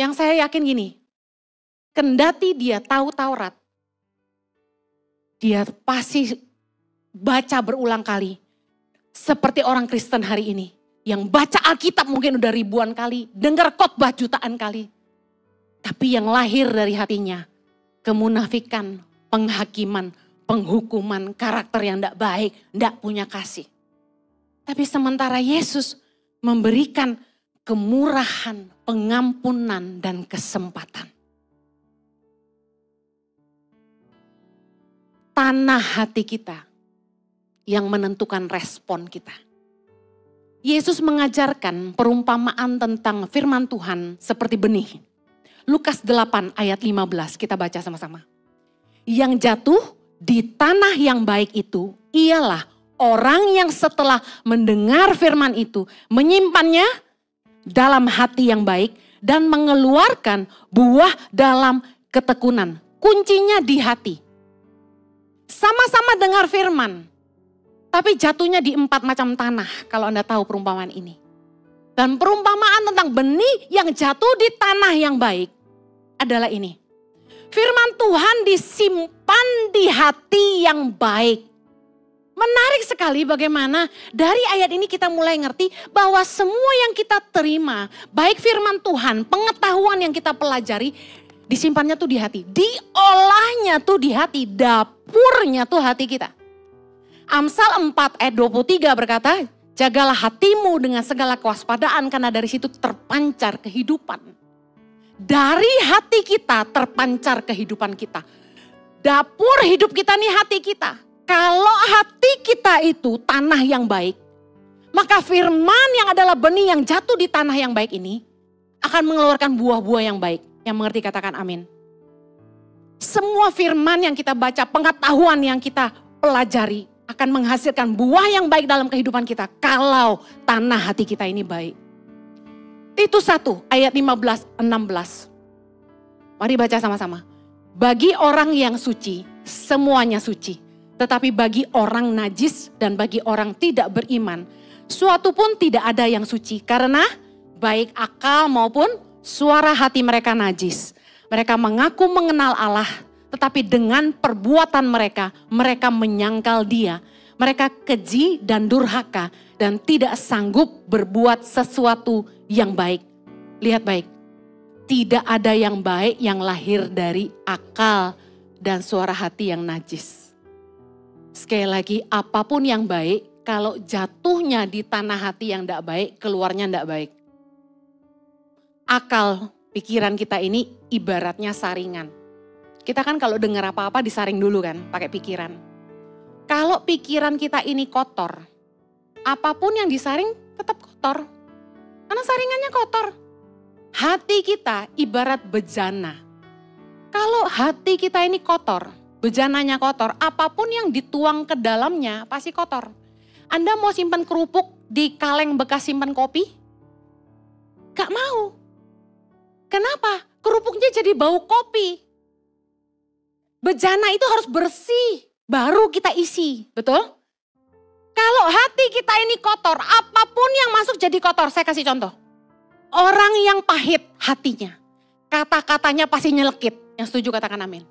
Yang saya yakin gini, kendati dia tahu Taurat, dia pasti baca berulang kali. Seperti orang Kristen hari ini, yang baca Alkitab mungkin udah ribuan kali, dengar khotbah jutaan kali. Tapi yang lahir dari hatinya, kemunafikan, penghakiman, penghukuman, karakter yang tidak baik, tidak punya kasih. Tapi sementara Yesus memberikan kemurahan, pengampunan, dan kesempatan. Tanah hati kita yang menentukan respon kita. Yesus mengajarkan perumpamaan tentang firman Tuhan seperti benih. Lukas 8 ayat 15, kita baca sama-sama. Yang jatuh di tanah yang baik itu ialah orang yang setelah mendengar firman itu menyimpannya dalam hati yang baik dan mengeluarkan buah dalam ketekunan. Kuncinya di hati. Sama-sama dengar firman, tapi jatuhnya di 4 macam tanah kalau Anda tahu perumpamaan ini. Dan perumpamaan tentang benih yang jatuh di tanah yang baik adalah ini. Firman Tuhan disimpan di hati yang baik. Menarik sekali bagaimana dari ayat ini kita mulai ngerti bahwa semua yang kita terima, baik firman Tuhan, pengetahuan yang kita pelajari, disimpannya tuh di hati. Diolahnya tuh di hati, dapurnya tuh hati kita. Amsal 4 ayat 23 berkata, jagalah hatimu dengan segala kewaspadaan karena dari situ terpancar kehidupan. Dari hati kita terpancar kehidupan kita. Dapur hidup kita nih hati kita. Kalau hati kita itu tanah yang baik, maka firman yang adalah benih yang jatuh di tanah yang baik ini akan mengeluarkan buah-buah yang baik. Yang mengerti katakan amin. Semua firman yang kita baca, pengetahuan yang kita pelajari akan menghasilkan buah yang baik dalam kehidupan kita kalau tanah hati kita ini baik. Titus 1 ayat 15-16. Mari baca sama-sama. Bagi orang yang suci, semuanya suci. Tetapi bagi orang najis dan bagi orang tidak beriman, suatu pun tidak ada yang suci. Karena baik akal maupun suara hati mereka najis. Mereka mengaku mengenal Allah, tetapi dengan perbuatan mereka, mereka menyangkal Dia. Mereka keji dan durhaka dan tidak sanggup berbuat sesuatu yang baik. Lihat baik, tidak ada yang baik yang lahir dari akal dan suara hati yang najis. Sekali lagi, apapun yang baik, kalau jatuhnya di tanah hati yang tidak baik, keluarnya tidak baik. Akal, pikiran kita ini ibaratnya saringan. Kita kan kalau dengar apa-apa disaring dulu kan, pakai pikiran. Kalau pikiran kita ini kotor, apapun yang disaring tetap kotor. Karena saringannya kotor. Hati kita ibarat bejana. Kalau hati kita ini kotor, bejananya kotor, apapun yang dituang ke dalamnya pasti kotor. Anda mau simpan kerupuk di kaleng bekas simpan kopi? Gak mau. Kenapa? Kerupuknya jadi bau kopi. Bejana itu harus bersih, baru kita isi, betul? Kalau hati kita ini kotor, apapun yang masuk jadi kotor. Saya kasih contoh. Orang yang pahit hatinya, kata-katanya pasti nyelekit. Yang setuju katakan amin.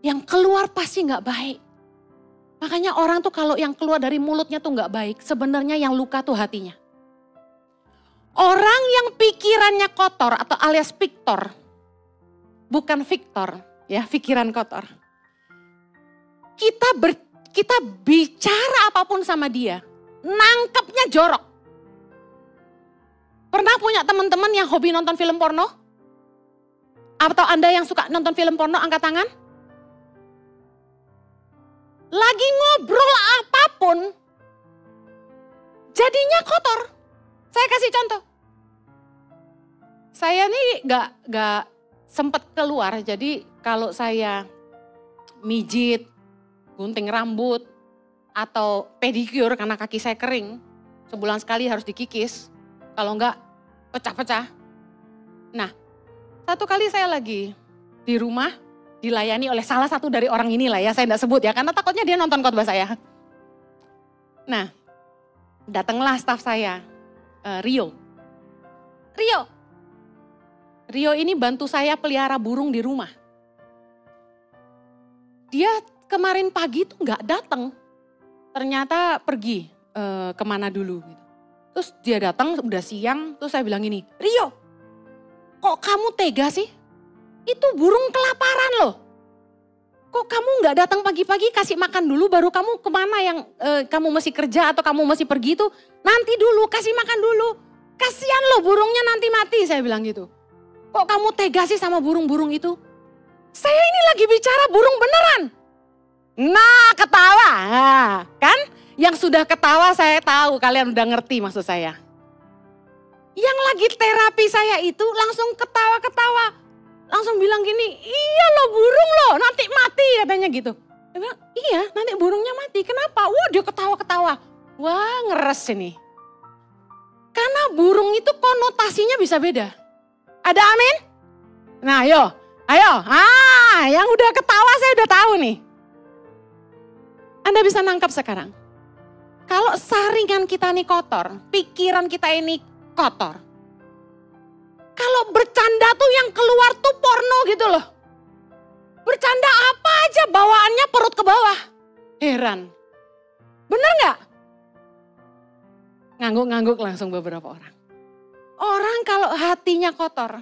Yang keluar pasti gak baik. Makanya orang tuh kalau yang keluar dari mulutnya tuh gak baik, sebenarnya yang luka tuh hatinya. Orang yang pikirannya kotor atau alias piktor, bukan Victor, ya pikiran kotor. Kita bicara apapun sama dia, nangkepnya jorok. Pernah punya teman-teman yang hobi nonton film porno? Atau Anda yang suka nonton film porno, angkat tangan? Lagi ngobrol apapun, jadinya kotor. Saya kasih contoh. Saya nih gak sempet keluar, jadi kalau saya mijit, gunting rambut, atau pedicure karena kaki saya kering, sebulan sekali harus dikikis, kalau enggak pecah-pecah. Nah, satu kali saya lagi di rumah, dilayani oleh salah satu dari orang inilah ya, saya enggak sebut ya, karena takutnya dia nonton khotbah saya. Nah, datanglah staf saya, Rio, Rio ini bantu saya pelihara burung di rumah. Dia kemarin pagi tuh nggak datang. Ternyata pergi kemana dulu. Gitu. Terus dia datang udah siang, terus saya bilang gini, Rio, kok kamu tega sih? Itu burung kelaparan loh. Kok kamu nggak datang pagi-pagi kasih makan dulu baru kamu kemana yang kamu mesti kerja atau kamu mesti pergi itu nanti dulu kasih makan dulu. Kasihan loh burungnya nanti mati saya bilang gitu. Kok kamu tega sih sama burung-burung itu? Saya ini lagi bicara burung beneran. Nah ketawa, nah, kan? Yang sudah ketawa saya tahu kalian udah ngerti maksud saya. Yang lagi terapi saya itu langsung ketawa-ketawa. Langsung bilang gini, iya loh burung loh nanti mati katanya gitu. Dia bilang, iya nanti burungnya mati, kenapa? Wah dia ketawa-ketawa. Wah ngeres ini. Karena burung itu konotasinya bisa beda. Ada amin? Nah ayo, yang udah ketawa saya udah tahu nih. Anda bisa nangkap sekarang. Kalau saringan kita ini kotor, pikiran kita ini kotor. Kalau bercanda tuh yang keluar tuh porno gitu loh. Bercanda apa aja bawaannya perut ke bawah. Heran. Bener gak? Ngangguk-ngangguk langsung beberapa orang. Orang kalau hatinya kotor.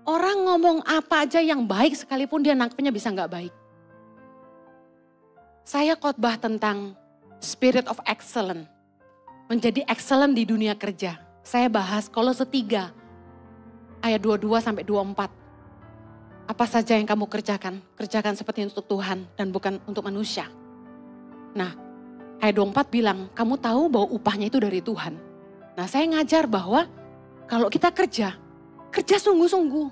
Orang ngomong apa aja yang baik sekalipun dia nangkepnya bisa gak baik. Saya khotbah tentang spirit of excellence. Menjadi excellent di dunia kerja. Saya bahas Kolose 3. Ayat 22 sampai 24. Apa saja yang kamu kerjakan, kerjakan seperti untuk Tuhan dan bukan untuk manusia. Nah, ayat 24 bilang, kamu tahu bahwa upahnya itu dari Tuhan. Nah, saya ngajar bahwa kalau kita kerja sungguh-sungguh.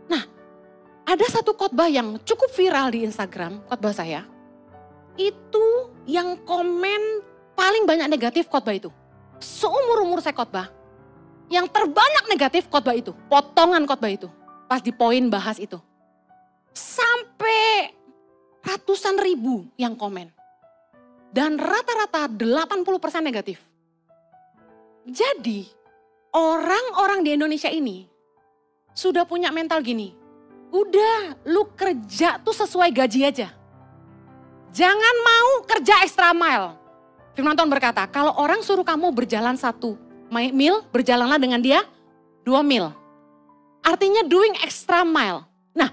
Nah, ada satu khotbah yang cukup viral di Instagram, khotbah saya. Itu yang komen paling banyak negatif khotbah itu. Seumur-umur saya khotbah. Yang terbanyak negatif khotbah itu, potongan khotbah itu. Pas di poin bahas itu. Sampai ratusan ribu yang komen. Dan rata-rata 80% negatif. Jadi orang-orang di Indonesia ini sudah punya mental gini. Udah lu kerja tuh sesuai gaji aja. Jangan mau kerja extra mile. Firman Tuhan berkata, kalau orang suruh kamu berjalan 1 mil, berjalanlah dengan dia 2 mil. Artinya doing extra mile. Nah,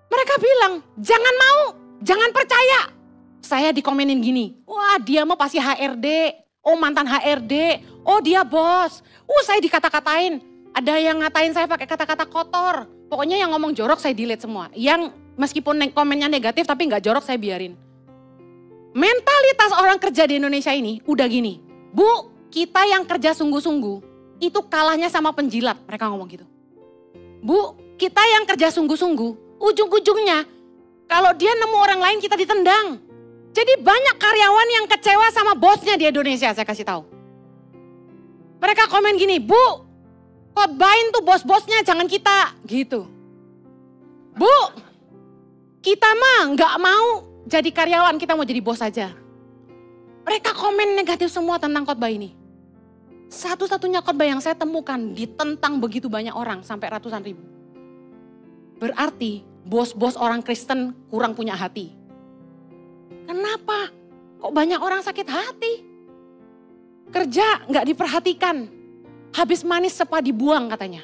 mereka bilang, jangan mau, jangan percaya. Saya dikomenin gini, wah dia mah pasti HRD, oh mantan HRD, oh dia bos. Saya dikata-katain, ada yang ngatain saya pakai kata-kata kotor. Pokoknya yang ngomong jorok saya delete semua. Yang meskipun komennya negatif tapi gak jorok saya biarin. Mentalitas orang kerja di Indonesia ini udah gini, Bu, kita yang kerja sungguh-sungguh itu kalahnya sama penjilat, mereka ngomong gitu. Bu, kita yang kerja sungguh-sungguh, ujung-ujungnya kalau dia nemu orang lain kita ditendang. Jadi banyak karyawan yang kecewa sama bosnya di Indonesia, saya kasih tahu. Mereka komen gini, Bu, khotbahin tuh bos-bosnya, jangan kita, gitu. Bu, kita mah nggak mau jadi karyawan, kita mau jadi bos aja. Mereka komen negatif semua tentang khotbah ini. Satu-satunya khotbah yang saya temukan ditentang begitu banyak orang sampai ratusan ribu. Berarti bos-bos orang Kristen kurang punya hati. Kenapa? Kok banyak orang sakit hati? Kerja nggak diperhatikan. Habis manis sepa dibuang katanya.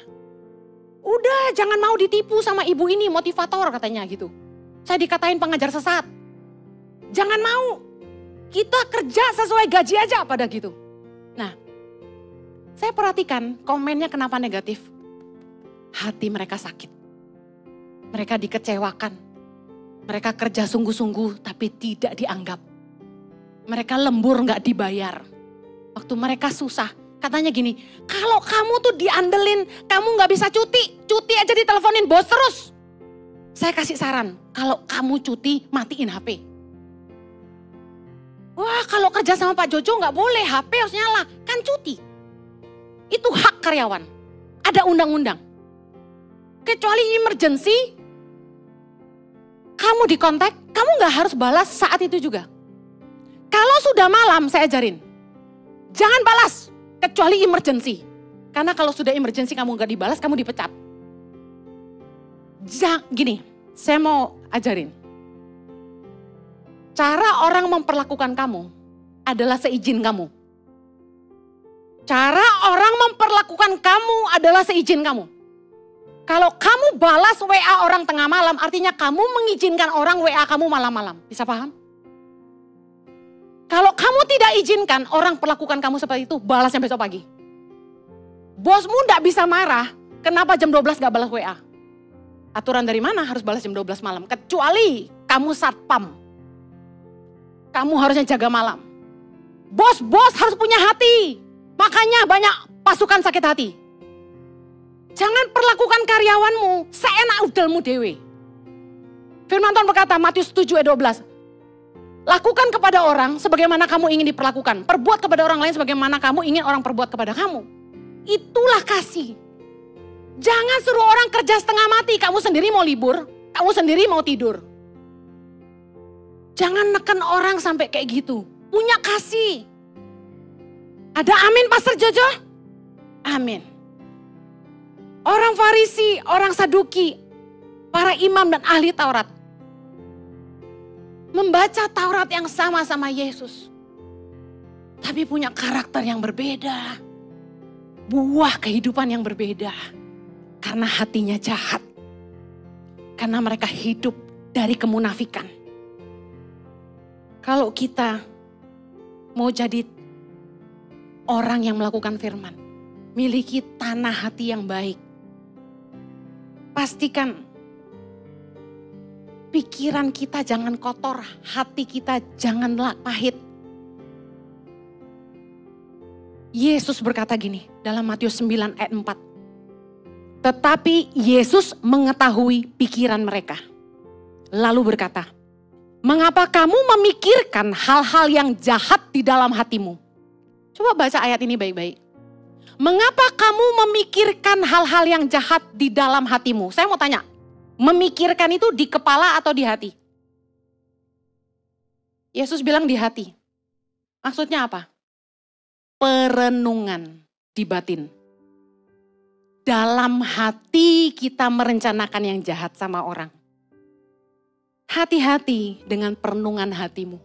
Udah jangan mau ditipu sama ibu ini motivator katanya gitu. Saya dikatain pengajar sesat. Jangan mau. Kita kerja sesuai gaji aja pada gitu. Nah, saya perhatikan komennya kenapa negatif. Hati mereka sakit. Mereka dikecewakan. Mereka kerja sungguh-sungguh tapi tidak dianggap. Mereka lembur gak dibayar. Waktu mereka susah, katanya gini, kalau kamu tuh diandelin, kamu gak bisa cuti. Cuti aja diteleponin bos terus. Saya kasih saran, kalau kamu cuti matiin HP. Wah kalau kerja sama Pak Jojo gak boleh, HP harus nyala, kan cuti. Itu hak karyawan, ada undang-undang. Kecuali emergency, kamu dikontak, kamu gak harus balas saat itu juga. Kalau sudah malam saya ajarin, jangan balas kecuali emergency. Karena kalau sudah emergency kamu gak dibalas, kamu dipecat. Gini, saya mau ajarin. Cara orang memperlakukan kamu adalah seizin kamu. Cara orang memperlakukan kamu adalah seizin kamu. Kalau kamu balas WA orang tengah malam, artinya kamu mengizinkan orang WA kamu malam-malam. Bisa paham? Kalau kamu tidak izinkan orang perlakukan kamu seperti itu, balasnya besok pagi. Bosmu tidak bisa marah, kenapa jam 12 gak balas WA? Aturan dari mana harus balas jam 12 malam? Kecuali kamu satpam. Kamu harusnya jaga malam. Bos harus punya hati. Makanya banyak pasukan sakit hati. Jangan perlakukan karyawanmu seenak udelmu dewe. Firman Tuhan berkata, Matius 7:12. Lakukan kepada orang sebagaimana kamu ingin diperlakukan. Perbuat kepada orang lain sebagaimana kamu ingin orang perbuat kepada kamu. Itulah kasih. Jangan suruh orang kerja setengah mati, kamu sendiri mau libur, kamu sendiri mau tidur. Jangan neken orang sampai kayak gitu. Punya kasih. Ada amin Pastor Jojo? Amin. Orang Farisi, orang Saduki, para imam dan ahli Taurat. Membaca Taurat yang sama Yesus. Tapi punya karakter yang berbeda. Buah kehidupan yang berbeda. Karena hatinya jahat. Karena mereka hidup dari kemunafikan. Kalau kita mau jadi orang yang melakukan firman, miliki tanah hati yang baik. Pastikan pikiran kita jangan kotor, hati kita janganlah pahit. Yesus berkata gini dalam Matius 9 ayat 4. Tetapi Yesus mengetahui pikiran mereka. Lalu berkata, mengapa kamu memikirkan hal-hal yang jahat di dalam hatimu? Coba baca ayat ini baik-baik. Mengapa kamu memikirkan hal-hal yang jahat di dalam hatimu? Saya mau tanya, memikirkan itu di kepala atau di hati? Yesus bilang di hati. Maksudnya apa? Perenungan di batin. Dalam hati kita merencanakan yang jahat sama orang. Hati-hati dengan perenungan hatimu.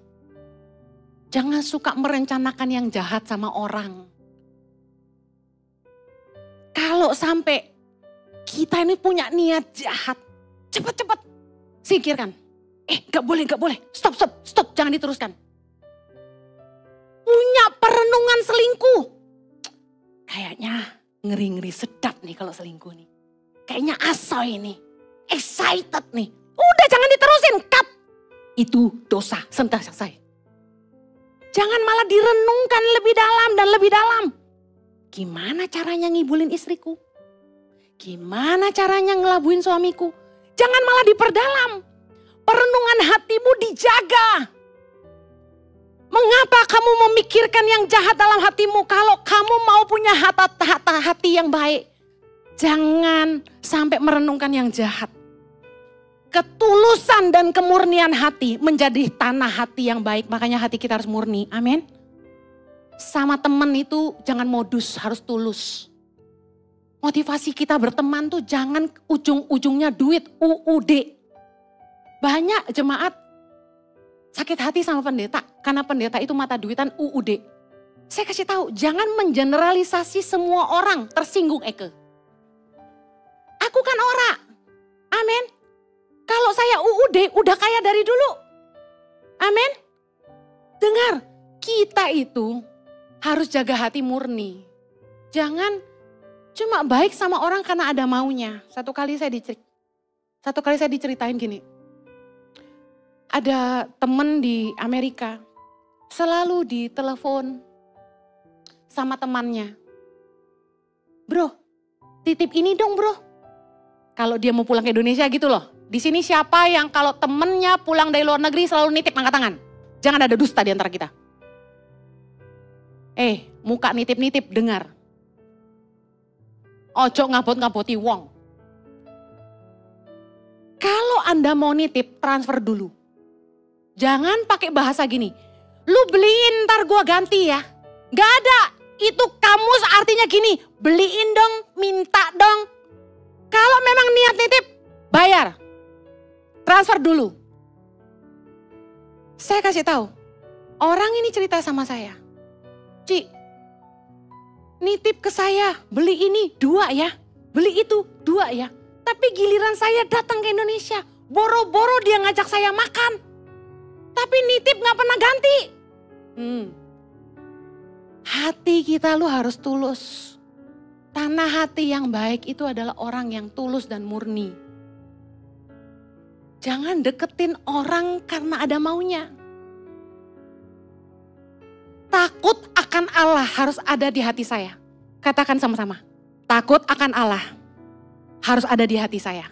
Jangan suka merencanakan yang jahat sama orang. Kalau sampai kita ini punya niat jahat, cepat-cepat singkirkan. Gak boleh. Stop, jangan diteruskan. Punya perenungan selingkuh. Kayaknya ngeri-ngeri sedap nih kalau selingkuh nih. Kayaknya asoy nih, excited nih. Udah jangan diterusin, cut. Itu dosa, selesai. Jangan malah direnungkan lebih dalam dan lebih dalam. Gimana caranya ngibulin istriku? Gimana caranya ngelabuin suamiku? Jangan malah diperdalam. Perenungan hatimu dijaga. Mengapa kamu memikirkan yang jahat dalam hatimu? Kalau kamu mau punya hati yang baik, jangan sampai merenungkan yang jahat. Ketulusan dan kemurnian hati menjadi tanah hati yang baik. Makanya hati kita harus murni. Amin. Sama teman itu jangan modus, harus tulus. Motivasi kita berteman tuh jangan ujung-ujungnya duit, UUD. Banyak jemaat sakit hati sama pendeta. Karena pendeta itu mata duitan UUD. Saya kasih tahu, jangan mengeneralisasi semua orang tersinggung Eke. Aku kan ora. Amin. Kalau saya UUD udah kaya dari dulu. Amin. Dengar, kita itu harus jaga hati murni. Jangan cuma baik sama orang karena ada maunya. Satu kali saya diceritain gini. Ada temen di Amerika selalu ditelepon sama temannya. Bro, titip ini dong bro. Kalau dia mau pulang ke Indonesia gitu loh. Di sini siapa yang kalau temennya pulang dari luar negeri selalu nitip angkat tangan. Jangan ada dusta di antara kita. Muka nitip-nitip dengar. Ojo ngabot-ngaboti wong. Kalau Anda mau nitip transfer dulu. Jangan pakai bahasa gini. Lu beliin ntar gua ganti ya. Gak ada. Itu kamus artinya gini. Beliin dong, minta dong. Kalau memang niat nitip, Bayar. Transfer dulu. Saya kasih tahu. Orang ini cerita sama saya. Ci, nitip ke saya, beli ini 2 ya. Beli itu 2 ya. Tapi giliran saya datang ke Indonesia, boro-boro dia ngajak saya makan. Tapi nitip gak pernah ganti. Hati kita lu harus tulus. Tanah hati yang baik itu adalah orang yang tulus dan murni. Jangan deketin orang karena ada maunya. Takut akan Allah harus ada di hati saya. Katakan sama-sama. Takut akan Allah harus ada di hati saya.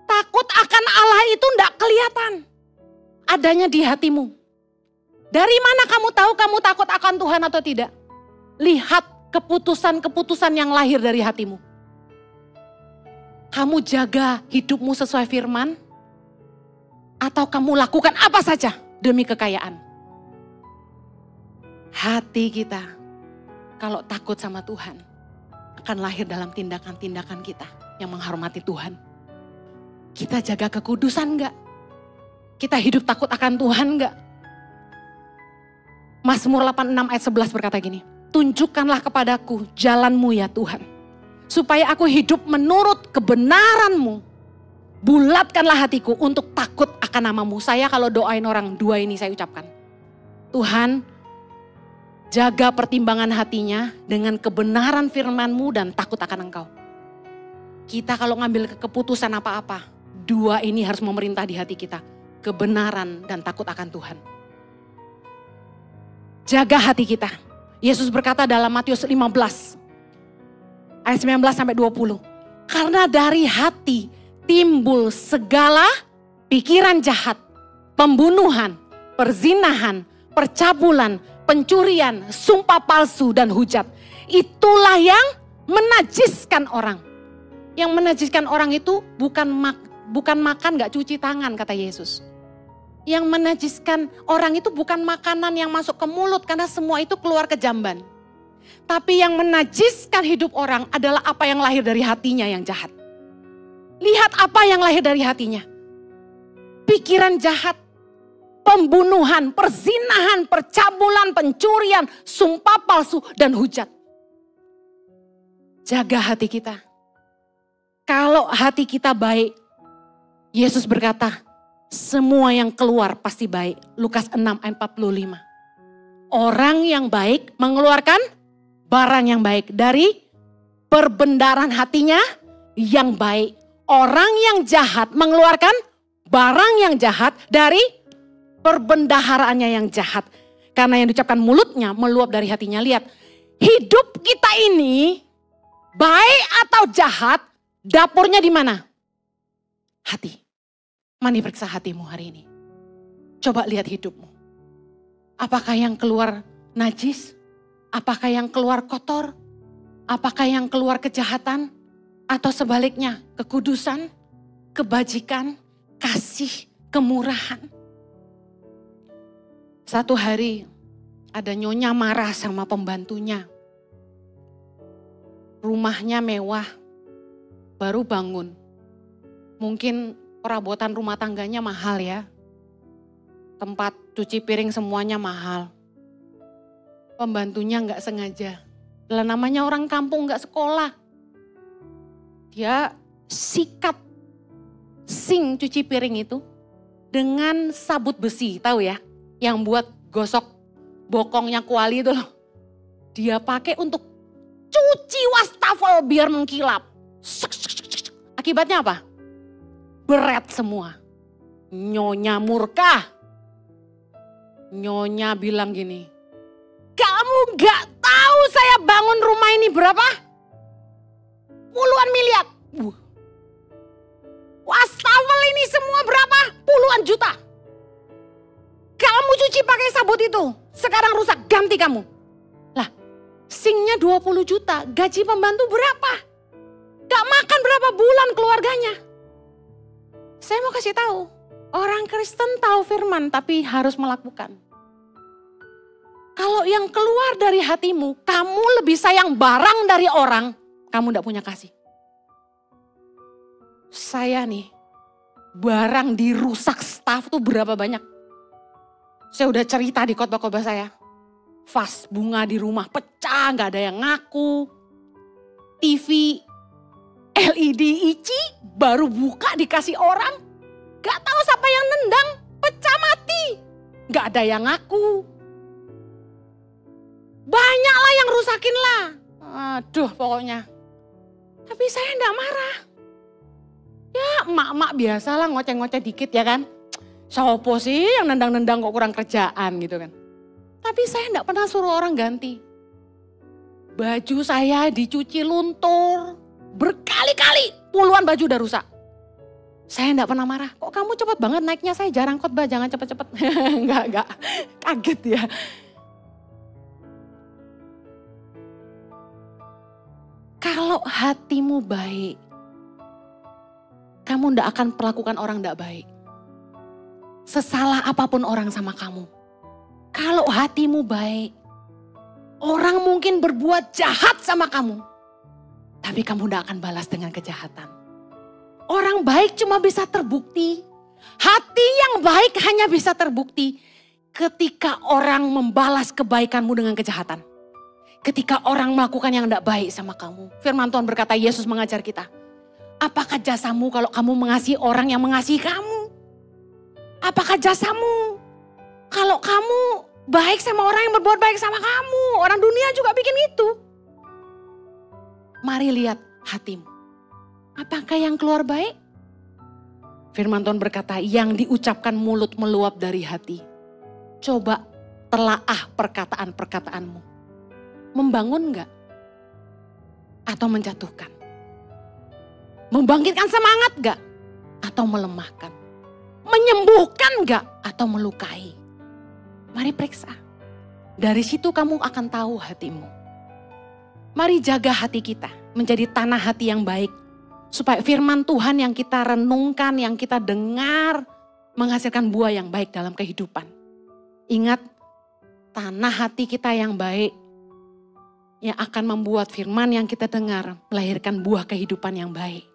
Takut akan Allah itu enggak kelihatan. Adanya di hatimu. Dari mana kamu tahu kamu takut akan Tuhan atau tidak? Lihat keputusan-keputusan yang lahir dari hatimu. Kamu jaga hidupmu sesuai firman? Atau kamu lakukan apa saja demi kekayaan? Hati kita kalau takut sama Tuhan akan lahir dalam tindakan-tindakan kita yang menghormati Tuhan. Kita jaga kekudusan enggak? Kita hidup takut akan Tuhan enggak? Mazmur 86 ayat 11 berkata gini, tunjukkanlah kepadaku jalanmu ya Tuhan, supaya aku hidup menurut kebenaran-Mu. Bulatkanlah hatiku untuk takut akan nama-Mu. Saya kalau doain orang 2 ini saya ucapkan. Tuhan, jaga pertimbangan hatinya dengan kebenaran firman-Mu dan takut akan Engkau. Kita kalau ngambil keputusan apa-apa, 2 ini harus memerintah di hati kita. Kebenaran dan takut akan Tuhan. Jaga hati kita. Yesus berkata dalam Matius 15 ayat 19 sampai 20. Karena dari hati timbul segala pikiran jahat, pembunuhan, perzinahan, percabulan, pencurian, sumpah palsu dan hujat. Itulah yang menajiskan orang. Yang menajiskan orang itu bukan makan gak cuci tangan kata Yesus. Yang menajiskan orang itu bukan makanan yang masuk ke mulut karena semua itu keluar ke jamban. Tapi yang menajiskan hidup orang adalah apa yang lahir dari hatinya yang jahat. Lihat apa yang lahir dari hatinya. Pikiran jahat, pembunuhan, perzinahan, percabulan, pencurian, sumpah palsu dan hujat. Jaga hati kita. Kalau hati kita baik, Yesus berkata, semua yang keluar pasti baik. Lukas 6 ayat 45. Orang yang baik mengeluarkan barang yang baik dari perbendaharaan hatinya yang baik. Orang yang jahat mengeluarkan barang yang jahat dari perbendaharaannya yang jahat. Karena yang diucapkan mulutnya meluap dari hatinya. Lihat, hidup kita ini baik atau jahat, dapurnya di mana? Hati. Mari periksa hatimu hari ini. Coba lihat hidupmu. Apakah yang keluar najis? Apakah yang keluar kotor? Apakah yang keluar kejahatan? Atau sebaliknya kekudusan, kebajikan, kasih, kemurahan? Satu hari ada nyonya marah sama pembantunya. Rumahnya mewah, baru bangun. Mungkin perabotan rumah tangganya mahal ya. Tempat cuci piring semuanya mahal. Pembantunya nggak sengaja. Lah namanya orang kampung nggak sekolah. Dia sikat sink cuci piring itu dengan sabut besi, tahu ya? Yang buat gosok bokongnya kuali itu loh. Dia pakai untuk cuci wastafel biar mengkilap. Akibatnya apa? Berat semua. Nyonya murka. Nyonya bilang gini, kamu gak tahu saya bangun rumah ini berapa? Puluhan miliar. Wastafel ini semua berapa? Puluhan juta. Kamu cuci pakai sabut itu. Sekarang rusak, ganti kamu. Lah, sinknya 20 juta. Gaji pembantu berapa? Gak makan berapa bulan keluarganya. Saya mau kasih tahu, orang Kristen tahu firman tapi harus melakukan. Kalau yang keluar dari hatimu, kamu lebih sayang barang dari orang, kamu tidak punya kasih. saya nih, barang dirusak staff tuh berapa banyak. Saya udah cerita di khotbah-khotbah saya. Vas bunga di rumah pecah, gak ada yang ngaku. TV LED ICI baru buka dikasih orang. Gak tahu siapa yang nendang, pecah mati. Gak ada yang ngaku. Banyak lah yang rusakin lah. Aduh pokoknya. Tapi saya enggak marah. Ya emak-emak biasalah ngoceh-ngoceh dikit ya kan. Sopo sih yang nendang-nendang kok kurang kerjaan gitu kan. Tapi saya enggak pernah suruh orang ganti. Baju saya dicuci luntur. Berkali-kali puluhan baju udah rusak. Saya enggak pernah marah. Kok kamu cepet banget naiknya, saya jarang khotbah, jangan cepet-cepet. Enggak. Kaget ya. Kalau hatimu baik, kamu tidak akan perlakukan orang tidak baik. Sesalah apapun orang sama kamu. Kalau hatimu baik, orang mungkin berbuat jahat sama kamu. Tapi kamu tidak akan balas dengan kejahatan. Orang baik cuma bisa terbukti. Hati yang baik hanya bisa terbukti ketika orang membalas kebaikanmu dengan kejahatan. Ketika orang melakukan yang tidak baik sama kamu. Firman Tuhan berkata, Yesus mengajar kita. Apakah jasamu kalau kamu mengasihi orang yang mengasihi kamu? Apakah jasamu kalau kamu baik sama orang yang berbuat baik sama kamu? Orang dunia juga bikin itu. Mari lihat hatimu. Apakah yang keluar baik? Firman Tuhan berkata, yang diucapkan mulut meluap dari hati. Coba telaah perkataan-perkataanmu. Membangun enggak? Atau menjatuhkan? Membangkitkan semangat enggak? Atau melemahkan? Menyembuhkan enggak? Atau melukai? Mari periksa. Dari situ kamu akan tahu hatimu. Mari jaga hati kita menjadi tanah hati yang baik. Supaya firman Tuhan yang kita renungkan, yang kita dengar menghasilkan buah yang baik dalam kehidupan. Ingat, tanah hati kita yang baik yang akan membuat firman yang kita dengar melahirkan buah kehidupan yang baik.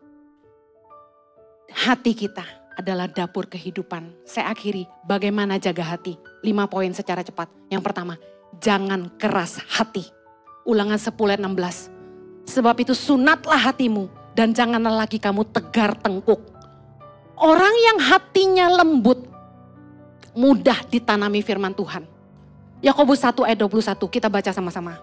Hati kita adalah dapur kehidupan. Saya akhiri, bagaimana jaga hati? 5 poin secara cepat. Yang pertama, jangan keras hati. Ulangan 10 ayat 16. Sebab itu sunatlah hatimu dan janganlah lagi kamu tegar tengkuk. Orang yang hatinya lembut, mudah ditanami firman Tuhan. Yakobus 1 ayat 21, kita baca sama-sama.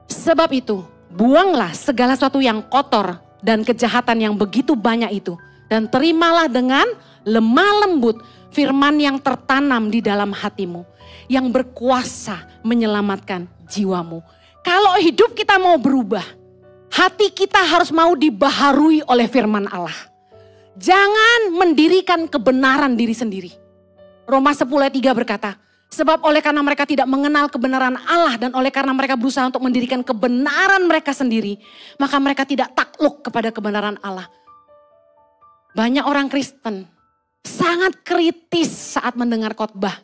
Sebab itu, buanglah segala sesuatu yang kotor dan kejahatan yang begitu banyak itu. Dan terimalah dengan lemah lembut firman yang tertanam di dalam hatimu. Yang berkuasa menyelamatkan jiwamu. Kalau hidup kita mau berubah, hati kita harus mau dibaharui oleh firman Allah. Jangan mendirikan kebenaran diri sendiri. Roma 10 ayat 3 berkata, sebab oleh karena mereka tidak mengenal kebenaran Allah dan oleh karena mereka berusaha untuk mendirikan kebenaran mereka sendiri, maka mereka tidak takluk kepada kebenaran Allah. Banyak orang Kristen sangat kritis saat mendengar khotbah.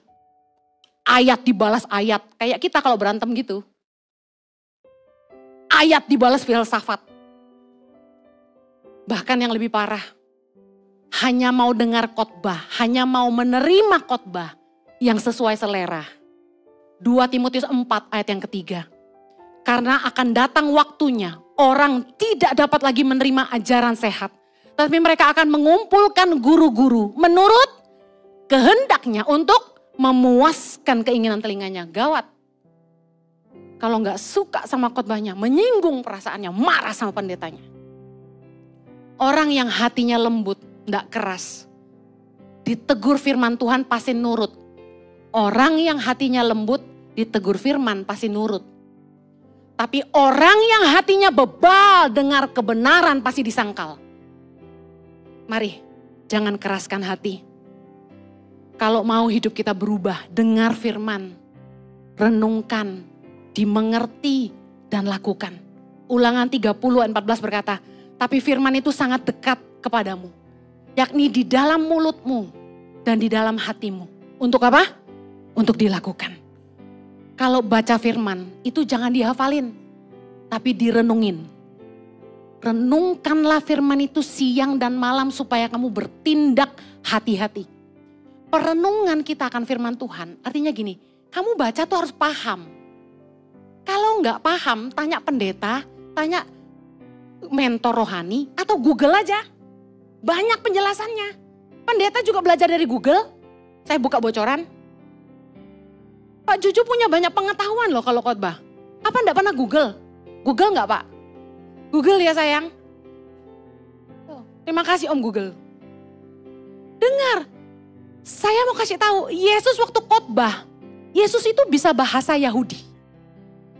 Ayat dibalas ayat, kayak kita kalau berantem gitu. Ayat dibalas filsafat. Bahkan yang lebih parah, hanya mau dengar khotbah, hanya mau menerima khotbah yang sesuai selera. 2 Timotius 4 ayat yang ketiga. Karena akan datang waktunya orang tidak dapat lagi menerima ajaran sehat. Tapi mereka akan mengumpulkan guru-guru menurut kehendaknya untuk memuaskan keinginan telinganya. Gawat. Kalau nggak suka sama khotbahnya, menyinggung perasaannya, marah sama pendetanya. Orang yang hatinya lembut, nggak keras. Ditegur firman Tuhan pasti nurut. Orang yang hatinya lembut ditegur firman pasti nurut. Tapi orang yang hatinya bebal dengar kebenaran pasti disangkal. Mari jangan keraskan hati. Kalau mau hidup kita berubah, dengar firman, renungkan, dimengerti dan lakukan. Ulangan 30 ayat 14 berkata, tapi firman itu sangat dekat kepadamu. Yakni di dalam mulutmu dan di dalam hatimu. Untuk apa? Untuk dilakukan. Kalau baca firman itu jangan dihafalin, tapi direnungin. Renungkanlah firman itu siang dan malam supaya kamu bertindak hati-hati. Perenungan kita akan firman Tuhan, artinya gini, kamu baca tuh harus paham. Kalau nggak paham, tanya pendeta, tanya mentor rohani, atau Google aja. Banyak penjelasannya. Pendeta juga belajar dari Google. Saya buka bocoran. Pak Juju punya banyak pengetahuan loh kalau khotbah. Apa enggak pernah Google? Google enggak Pak? Google ya sayang. Terima kasih Om Google. Dengar, saya mau kasih tahu, Yesus waktu khotbah, Yesus itu bisa bahasa Yahudi.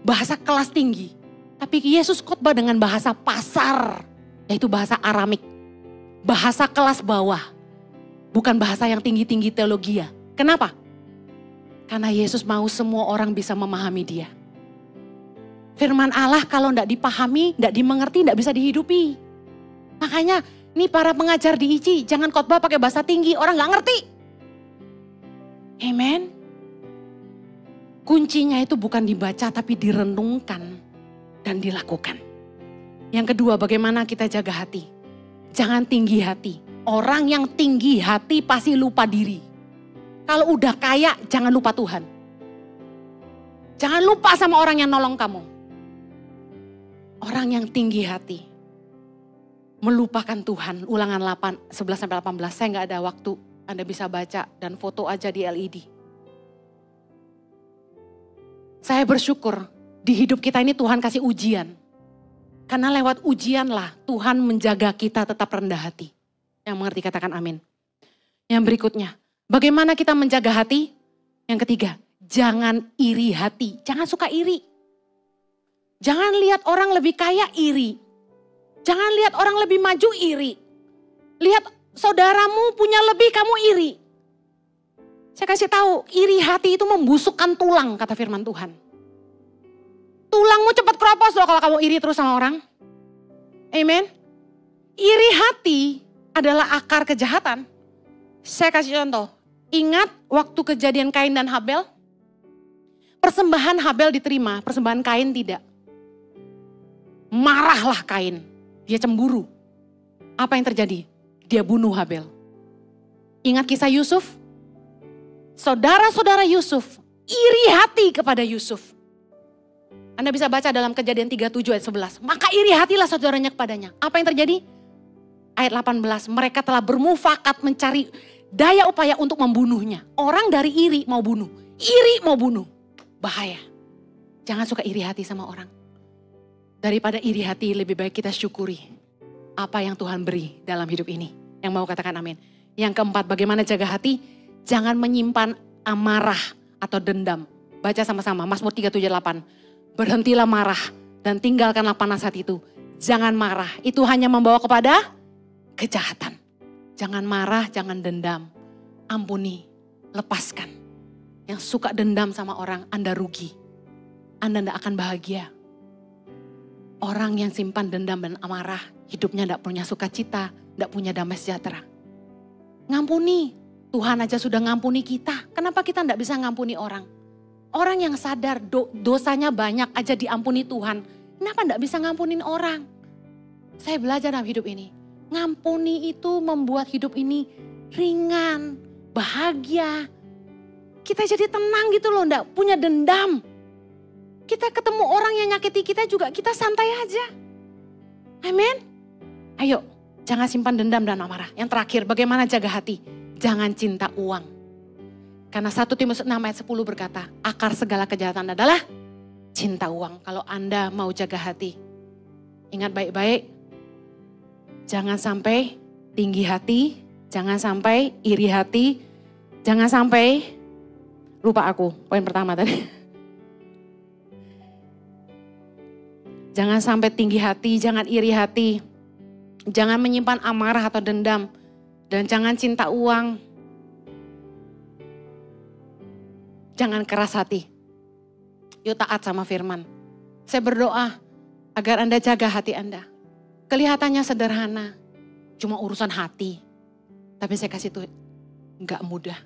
Bahasa kelas tinggi. Tapi Yesus khotbah dengan bahasa pasar, yaitu bahasa Aramik. Bahasa kelas bawah. Bukan bahasa yang tinggi-tinggi teologi ya. Kenapa? Karena Yesus mau semua orang bisa memahami dia. Firman Allah kalau tidak dipahami, tidak dimengerti, tidak bisa dihidupi. Makanya nih para pengajar di ICI, jangan khotbah pakai bahasa tinggi, orang gak ngerti. Amen. Kuncinya itu bukan dibaca tapi direnungkan dan dilakukan. Yang kedua, bagaimana kita jaga hati. Jangan tinggi hati. Orang yang tinggi hati pasti lupa diri. Kalau udah kaya, jangan lupa Tuhan. Jangan lupa sama orang yang nolong kamu. Orang yang tinggi hati melupakan Tuhan. Ulangan 11-18, saya gak ada waktu. Anda bisa baca dan foto aja di LED. Saya bersyukur di hidup kita ini Tuhan kasih ujian. Karena lewat ujianlah Tuhan menjaga kita tetap rendah hati. Yang mengerti katakan amin. Yang berikutnya, bagaimana kita menjaga hati? Yang ketiga, jangan iri hati. Jangan suka iri. Jangan lihat orang lebih kaya iri. Jangan lihat orang lebih maju iri. Lihat saudaramu punya lebih, kamu iri. Saya kasih tahu, iri hati itu membusukkan tulang, kata firman Tuhan. Tulangmu cepat keropos loh kalau kamu iri terus sama orang. Amen. Iri hati adalah akar kejahatan. Saya kasih contoh. Ingat waktu kejadian Kain dan Habel? Persembahan Habel diterima, persembahan Kain tidak. Marahlah Kain. Dia cemburu. Apa yang terjadi? Dia bunuh Habel. Ingat kisah Yusuf? Saudara-saudara Yusuf iri hati kepada Yusuf. Anda bisa baca dalam Kejadian 37 ayat 11. Maka iri hatilah saudaranya kepadanya. Apa yang terjadi? Ayat 18, mereka telah bermufakat mencari daya upaya untuk membunuhnya. Orang dari iri mau bunuh. Iri mau bunuh. Bahaya. Jangan suka iri hati sama orang. Daripada iri hati lebih baik kita syukuri apa yang Tuhan beri dalam hidup ini. Yang mau katakan amin. Yang keempat, bagaimana jaga hati? Jangan menyimpan amarah atau dendam. Baca sama-sama Mazmur 378. Berhentilah marah dan tinggalkanlah panas hati itu. Jangan marah, itu hanya membawa kepada kejahatan. Jangan marah, jangan dendam. Ampuni, lepaskan. Yang suka dendam sama orang, Anda rugi. Anda tidak akan bahagia. Orang yang simpan dendam dan amarah, hidupnya tidak punya sukacita, tidak punya damai sejahtera. Ngampuni, Tuhan aja sudah ngampuni kita. Kenapa kita tidak bisa ngampuni orang? Orang yang sadar dosanya banyak aja diampuni Tuhan. Kenapa tidak bisa ngampunin orang? Saya belajar dalam hidup ini. Ngampuni itu membuat hidup ini ringan, bahagia. Kita jadi tenang gitu loh, tidak punya dendam. Kita ketemu orang yang nyakiti kita juga, kita santai aja. Amin. Ayo, jangan simpan dendam dan amarah. Yang terakhir, bagaimana jaga hati? Jangan cinta uang. Karena 1 Timotius 6 ayat 10 berkata, akar segala kejahatan adalah cinta uang. Kalau Anda mau jaga hati, ingat baik-baik, jangan sampai tinggi hati, jangan sampai iri hati, jangan sampai, lupa aku, poin pertama tadi. Jangan sampai tinggi hati, jangan iri hati, jangan menyimpan amarah atau dendam, dan jangan cinta uang. Jangan keras hati. Yuk taat sama firman. Saya berdoa agar Anda jaga hati Anda. Kelihatannya sederhana. Cuma urusan hati. Tapi saya kasih tuh enggak mudah.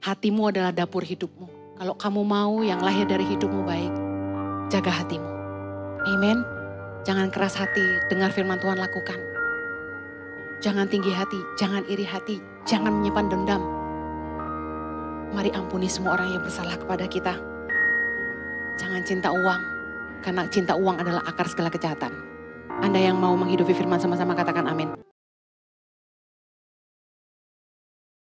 Hatimu adalah dapur hidupmu. Kalau kamu mau yang lahir dari hidupmu baik, jaga hatimu. Amen. Jangan keras hati, dengar firman Tuhan lakukan. Jangan tinggi hati, jangan iri hati, jangan menyimpan dendam. Mari ampuni semua orang yang bersalah kepada kita. Jangan cinta uang, karena cinta uang adalah akar segala kejahatan. Anda yang mau menghidupi firman sama-sama katakan amin.